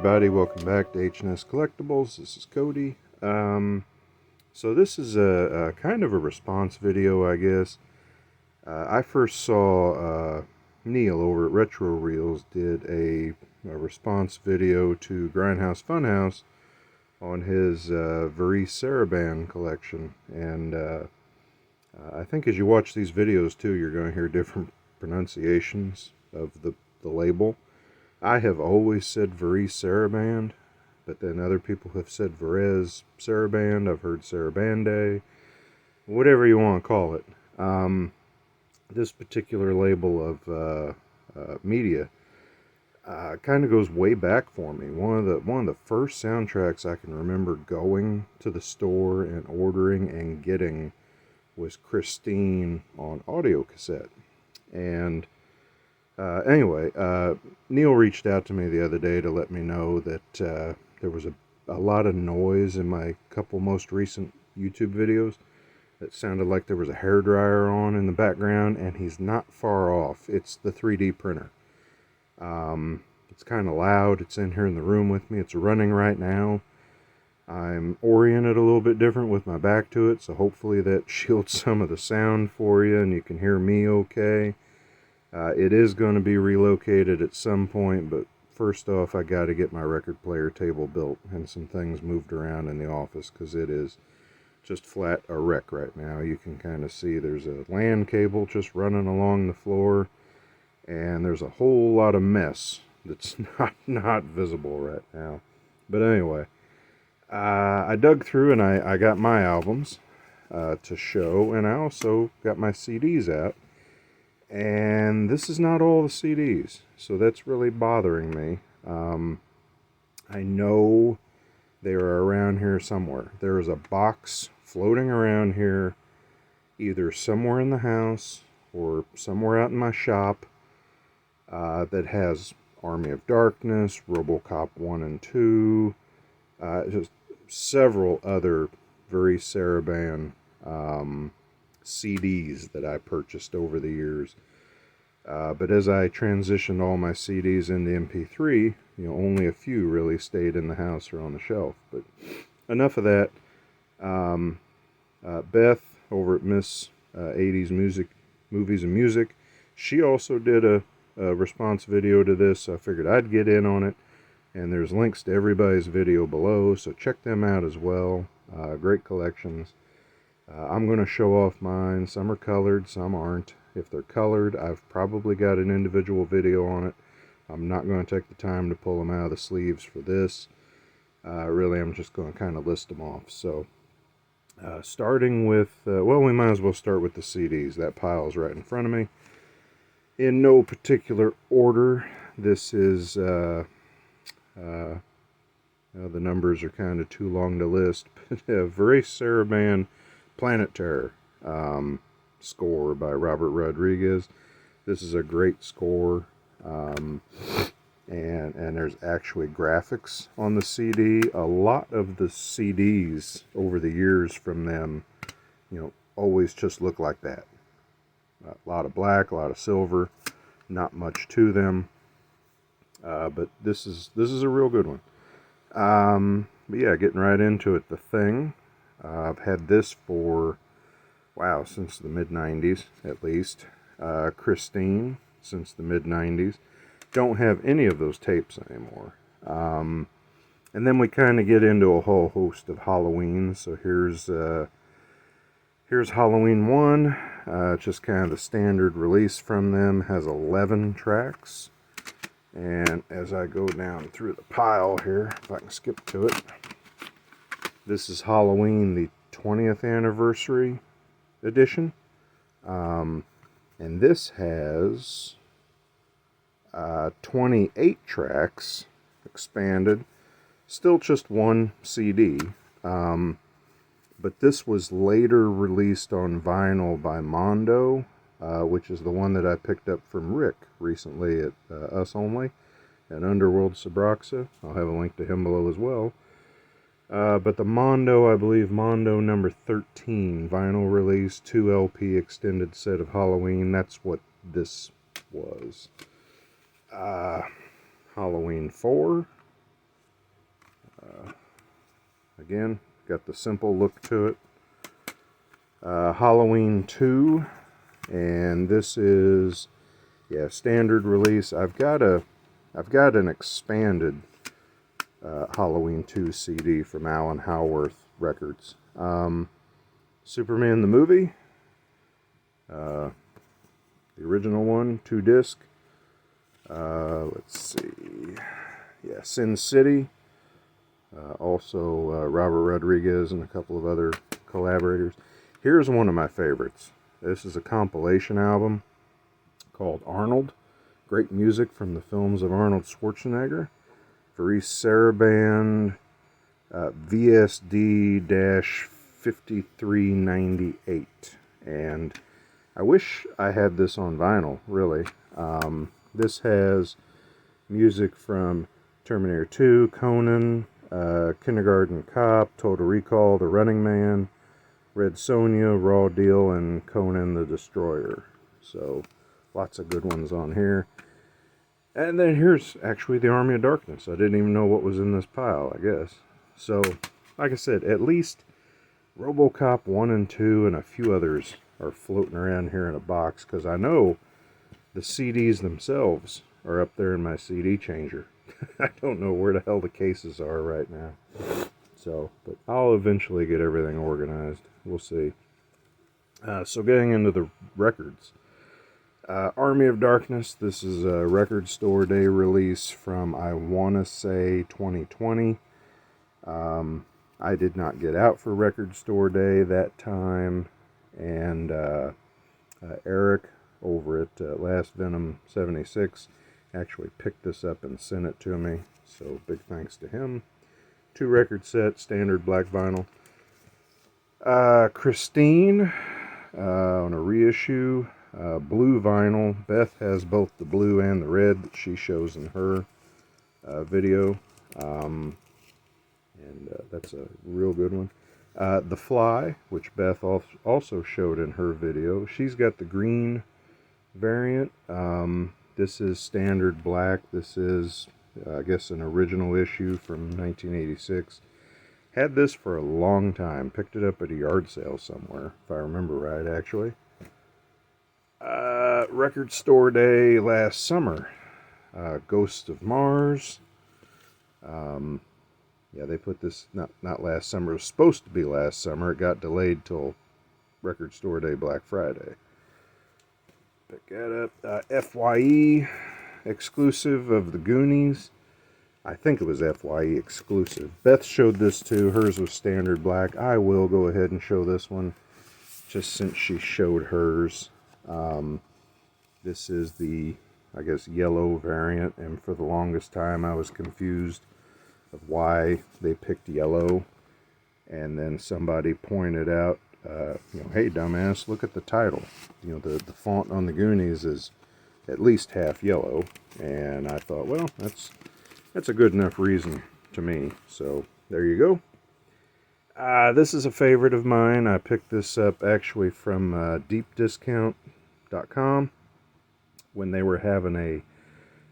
everybody, welcome back to H&S Collectibles. This is Cody. So this is a kind of a response video, I guess. I first saw Neil over at Retro Reels did a response video to Grindhouse Funhouse on his Varese Sarabande collection, and I think as you watch these videos too, you're going to hear different pronunciations of the label. I have always said Varese Sarabande, but then other people have said Varese Sarabande. I've heard Sarabande, whatever you want to call it. This particular label of media kind of goes way back for me. One of the first soundtracks I can remember going to the store and ordering and getting was Christine on audio cassette. And anyway, Neil reached out to me the other day to let me know that there was a lot of noise in my couple most recent YouTube videos. It sounded like there was a hairdryer on in the background, and he's not far off. It's the 3D printer. It's kind of loud. It's in here in the room with me. It's running right now. I'm oriented a little bit different with my back to it, so hopefully that shields some of the sound for you and you can hear me okay. It is going to be relocated at some point, but first off, I got to get my record player table built and some things moved around in the office, because it is just flat a wreck right now. You can kind of see there's a LAN cable just running along the floor, and there's a whole lot of mess that's not visible right now. But anyway, I dug through and I got my albums to show, and I also got my CDs out. And this is not all the CDs, so that's really bothering me. I know they are around here somewhere. There is a box floating around here, either somewhere in the house or somewhere out in my shop, that has Army of Darkness, RoboCop 1 and 2, just several other Varese Sarabande CDs that I purchased over the years. But as I transitioned all my CDs into MP3, only a few really stayed in the house or on the shelf. But enough of that. Beth over at Miss 80's Movies and Music, she also did a response video to this, so I figured I'd get in on it. And there's links to everybody's video below, so check them out as well. Great collections. I'm going to show off mine. Some are colored, some aren't. If they're colored, I've probably got an individual video on it. I'm not going to take the time to pull them out of the sleeves for this. Really, I'm just going to kind of list them off. So, starting with, well, we might as well start with the CDs. That pile is right in front of me. In no particular order, this is, the numbers are kind of too long to list, but Varese Sarabande Planet Terror score by Robert Rodriguez. This is a great score, and there's actually graphics on the CD. A lot of the CDs over the years from them, always just look like that. A lot of black, a lot of silver, not much to them. But this is a real good one. But yeah, getting right into it. The Thing. I've had this for, wow, since the mid-90s, at least. Christine, since the mid-90s. Don't have any of those tapes anymore. And then we kind of get into a whole host of Halloween. So here's Halloween 1. Just kind of the standard release from them. Has 11 tracks. And as I go down through the pile here, if I can skip to it, this is Halloween, the 20th anniversary edition. And this has 28 tracks, expanded. Still just one CD. But this was later released on vinyl by Mondo, which is the one that I picked up from Rick recently at Us Only at Underworld Subroxa. I'll have a link to him below as well. But the Mondo, I believe Mondo number 13, vinyl release, 2 LP extended set of Halloween. That's what this was. Halloween 4. Again, got the simple look to it. Halloween 2, and this is, yeah, standard release. I've got an expanded Halloween 2 CD from Alan Howarth Records. Superman the movie, the original one, 2-disc. Let's see, yeah, Sin City. Also Robert Rodriguez and a couple of other collaborators. Here's one of my favorites. This is a compilation album called Arnold. Great music from the films of Arnold Schwarzenegger. Varese Sarabande, VSD-5398. And I wish I had this on vinyl, really. This has music from Terminator 2, Conan, Kindergarten Cop, Total Recall, The Running Man, Red Sonja, Raw Deal, and Conan the Destroyer. So, lots of good ones on here. And then here's actually the Army of Darkness. I didn't even know what was in this pile, I guess. So, like I said, at least RoboCop 1 and 2 and a few others are floating around here in a box, because I know the CDs themselves are up there in my CD changer. I don't know where the hell the cases are right now. So, but I'll eventually get everything organized. We'll see. So getting into the records. Army of Darkness, this is a Record Store Day release from, I want to say, 2020. I did not get out for Record Store Day that time, and Eric over at Last Venom 76 actually picked this up and sent it to me, so big thanks to him. 2 record sets, standard black vinyl. Christine on a reissue, blue vinyl. Beth has both the blue and the red that she shows in her video, and that's a real good one. The Fly, which Beth also showed in her video, she's got the green variant. This is standard black. This is, I guess, an original issue from 1986. Had this for a long time. Picked it up at a yard sale somewhere, if I remember right, actually. Record Store Day last summer. Ghost of Mars. Yeah, they put this, not last summer. It was supposed to be last summer. It got delayed till Record Store Day Black Friday. Pick that up. Fye Exclusive of the Goonies. I think it was Fye Exclusive. Beth showed this too. Hers was standard black. I will go ahead and show this one, just since she showed hers. This is the, I guess, yellow variant, and for the longest time I was confused of why they picked yellow. And then somebody pointed out, hey dumbass, look at the title. The font on the Goonies is at least half yellow, and I thought, well, that's a good enough reason to me. So there you go. This is a favorite of mine. I picked this up actually from deepdiscount.com when they were having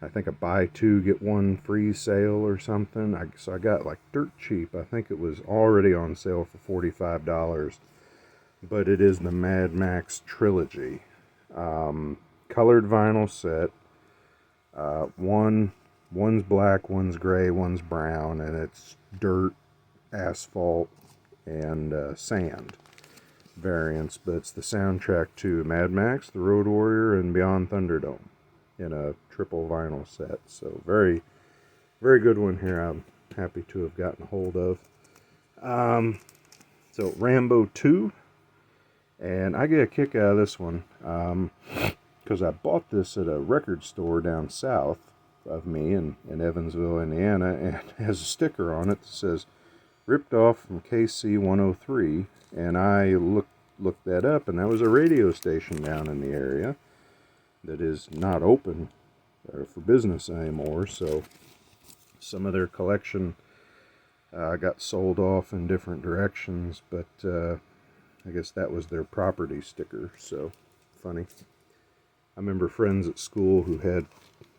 I think a buy 2 get 1 free sale or something. So I got like dirt cheap. I think it was already on sale for $45. But it is the Mad Max Trilogy. Colored vinyl set. One's black, one's gray, one's brown, and it's dirt, asphalt, and sand variants. But it's the soundtrack to Mad Max, The Road Warrior, and Beyond Thunderdome in a triple vinyl set. So very, very good one here. I'm happy to have gotten a hold of. So Rambo 2. And I get a kick out of this one because I bought this at a record store down south of me in Evansville, Indiana, and it has a sticker on it that says, ripped off from KC 103, and I looked that up, and that was a radio station down in the area that is not open for business anymore, so some of their collection got sold off in different directions, but I guess that was their property sticker, so funny. I remember friends at school who had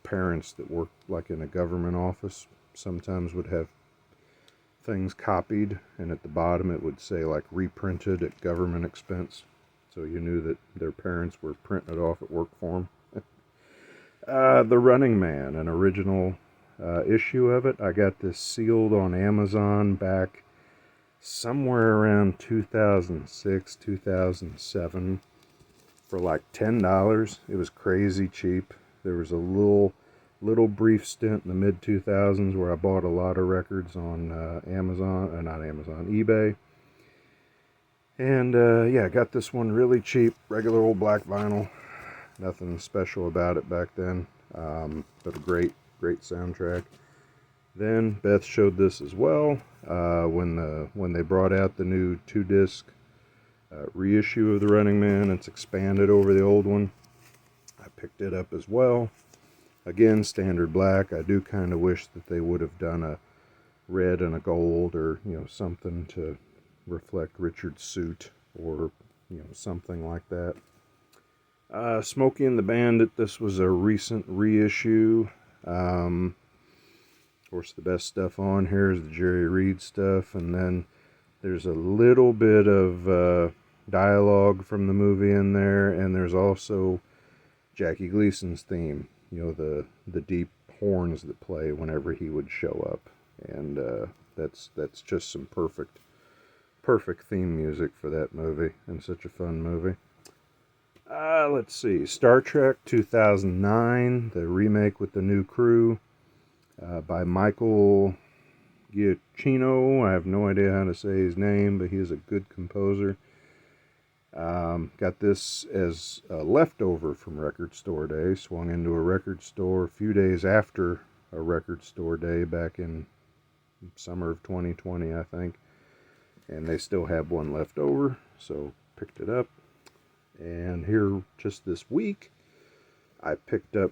parents that worked like in a government office, sometimes would have things copied, and at the bottom it would say like reprinted at government expense, so you knew that their parents were printing it off at work for them. The Running Man, an original issue of it. I got this sealed on Amazon back somewhere around 2006, 2007 for like $10. It was crazy cheap. There was a little brief stint in the mid 2000s where I bought a lot of records on eBay. And yeah, I got this one really cheap, regular old black vinyl. Nothing special about it back then, but a great soundtrack. Then Beth showed this as well when they brought out the new 2-disc reissue of The Running Man. It's expanded over the old one. I picked it up as well. Again, standard black. I do kind of wish that they would have done a red and a gold, or something to reflect Richard's suit, or something like that. Smokey and the Bandit. This was a recent reissue. Of course, the best stuff on here is the Jerry Reed stuff, and then there's a little bit of dialogue from the movie in there, and there's also Jackie Gleason's theme. The deep horns that play whenever he would show up, and that's just some perfect theme music for that movie, and such a fun movie. Let's see, Star Trek 2009, the remake with the new crew, by Michael Giacchino. I have no idea how to say his name, but he is a good composer. Got this as a leftover from Record Store Day. Swung into a record store a few days after a Record Store Day back in summer of 2020, I think. And they still have one left over, so picked it up. And here, just this week, I picked up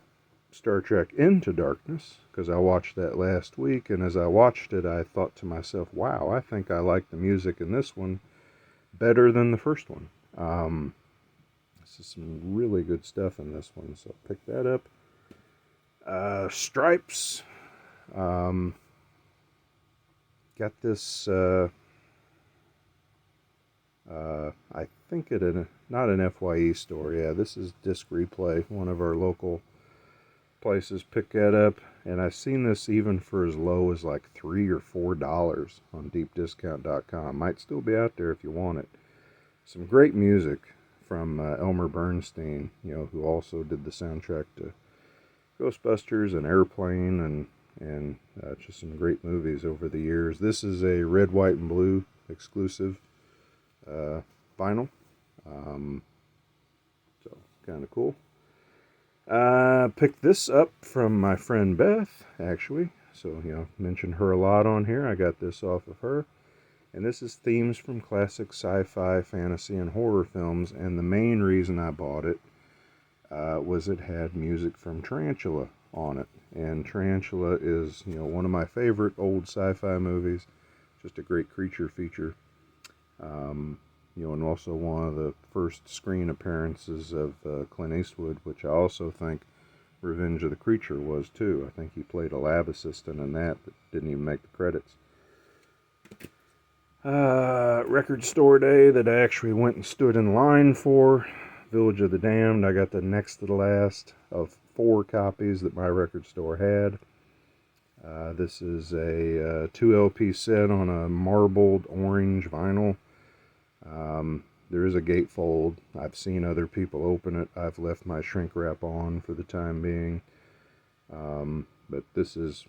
Star Trek Into Darkness, because I watched that last week, and as I watched it, I thought to myself, wow, I think I like the music in this one better than the first one. This is some really good stuff in this one, so I picked that up. Stripes. Got this, I think not an FYE store. Yeah, this is Disc Replay, one of our local places. Pick that up, and I've seen this even for as low as like $3 or $4 on deepdiscount.com. Might still be out there if you want it. Some great music from Elmer Bernstein, who also did the soundtrack to Ghostbusters and Airplane, and just some great movies over the years. This is a red, white, and blue exclusive vinyl, so kind of cool. Picked this up from my friend Beth, actually, so mentioned her a lot on here. I got this off of her, and this is themes from classic sci-fi, fantasy, and horror films, and the main reason I bought it was it had music from Tarantula on it, and Tarantula is one of my favorite old sci-fi movies. Just a great creature feature. And also one of the first screen appearances of Clint Eastwood, which I also think Revenge of the Creature was too. I think he played a lab assistant in that didn't even make the credits. Record Store Day that I actually went and stood in line for, Village of the Damned. I got the next to the last of 4 copies that my record store had. This is a 2 LP set on a marbled orange vinyl. There is a gatefold. I've seen other people open it. I've left my shrink wrap on for the time being. But this is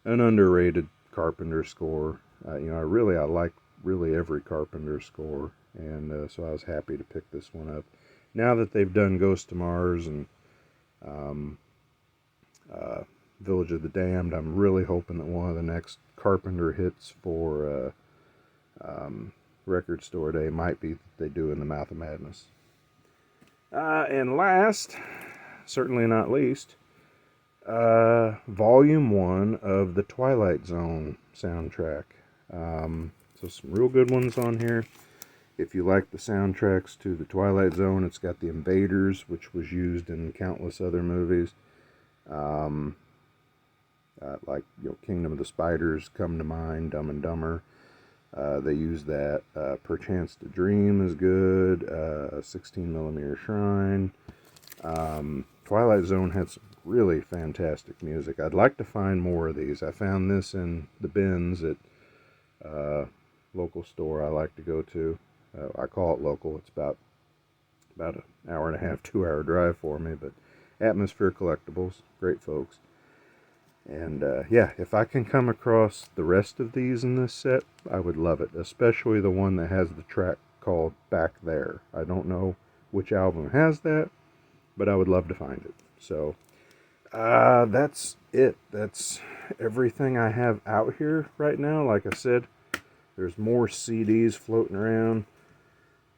an underrated Carpenter score. I like really every Carpenter score, and so I was happy to pick this one up. Now that they've done Ghost of Mars and Village of the Damned, I'm really hoping that one of the next Carpenter hits for Record Store Day might be that they do In the Mouth of Madness. And last, certainly not least, Volume 1 of the Twilight Zone soundtrack. So some real good ones on here. If you like the soundtracks to the Twilight Zone, it's got the Invaders, which was used in countless other movies. like, Kingdom of the Spiders come to mind, Dumb and Dumber. They use that. Perchance to Dream is good. 16mm Shrine. Twilight Zone had some really fantastic music. I'd like to find more of these. I found this in the bins at local store I like to go to. I call it local. It's about an hour and a half, 2 hour drive for me, but Atmosphere Collectibles, great folks. And yeah, if I can come across the rest of these in this set, I would love it, especially the one that has the track called Back There. I don't know which album has that, but I would love to find it. So that's it. That's everything I have out here right now. Like I said, there's more CDs floating around,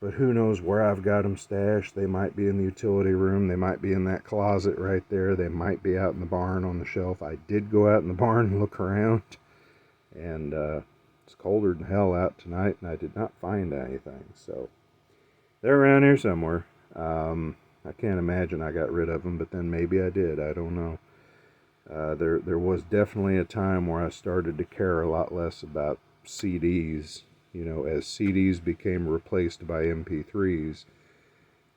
but who knows where I've got them stashed. They might be in the utility room. They might be in that closet right there. They might be out in the barn on the shelf. I did go out in the barn and look around, and it's colder than hell out tonight, and I did not find anything. So they're around here somewhere. I can't imagine I got rid of them, but then maybe I did. I don't know. There was definitely a time where I started to care a lot less about CDs. As CDs became replaced by MP3s,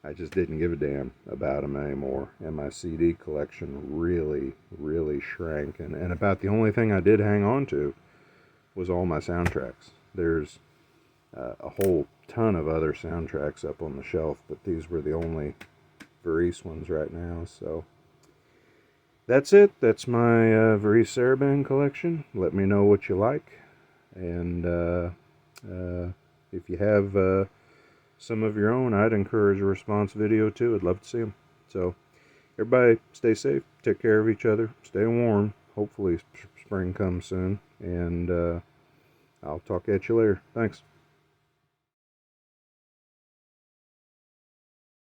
I just didn't give a damn about them anymore. And my CD collection really, really shrank. And about the only thing I did hang on to was all my soundtracks. There's a whole ton of other soundtracks up on the shelf, but these were the only Varese ones right now. So that's it. That's my Varese Sarabande collection. Let me know what you like. And if you have some of your own, I'd encourage a response video too. I'd love to see them. So everybody stay safe, take care of each other, stay warm. Hopefully spring comes soon, and I'll talk at you later. Thanks.